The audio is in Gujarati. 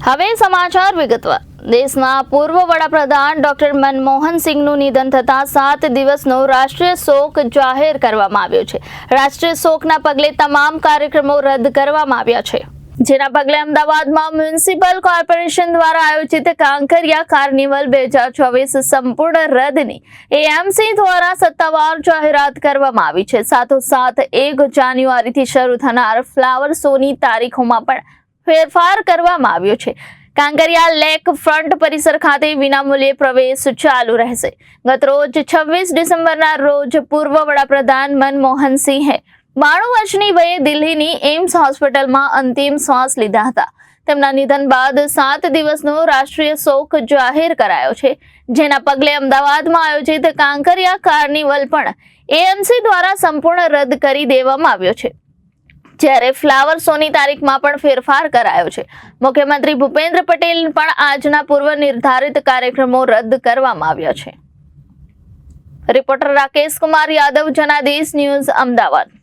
હવે સમાચાર વિગતવાર। દેશના પૂર્વ વડાપ્રધાન ડોક્ટર મનમોહન સિંહનું નિધન થતાં 7 દિવસનો રાષ્ટ્રીય શોક જાહેર કરવામાં આવ્યો છે। રાષ્ટ્રીય શોકના પગલે તમામ કાર્યક્રમો રદ કરવામાં આવ્યા છે, જેના પગલે અમદાવાદમાં મ્યુનિસિપલ કોર્પોરેશન દ્વારા આયોજિત કાંકરિયા કાર્નિવલ 2024 સંપૂર્ણ રદની એએમસી દ્વારા સત્તાવાર જાહેરાત કરવામાં આવી છે। સાથોસાથ 1 જાન્યુઆરીથી શરૂ થનાર ફ્લાવર શોની તારીખોમાં પણ ફેરફાર કરવામાં આવ્યો છે। કાંકરિયા લેક ફ્રન્ટ પરિસર ખાતે વિનામૂલ્યે પ્રવેશ ચાલુ રહેશે। ગત રોજ 26 ડિસેમ્બરના રોજ પૂર્વ વડાપ્રધાન મનમોહન સિંહે 92 વર્ષની વયે દિલ્હીની એમ્સ હોસ્પિટલમાં અંતિમ શ્વાસ લીધા હતા। તેમના નિધન બાદ 7 દિવસનો રાષ્ટ્રીય શોક જાહેર કરાયો છે, જેના પગલે અમદાવાદમાં આયોજિત કાંકરિયા કાર્નિવલ પણ એએમસી દ્વારા સંપૂર્ણ રદ કરી દેવામાં આવ્યો છે, જ્યારે ફ્લાવર શોની તારીખમાં પણ ફેરફાર કરાયો છે। મુખ્યમંત્રી ભૂપેન્દ્ર પટેલ પણ આજના પૂર્વ નિર્ધારિત કાર્યક્રમો રદ કરવામાં આવ્યા છે। Reporter Rakesh Kumar Yadav, Janadesh news, Ahmedabad.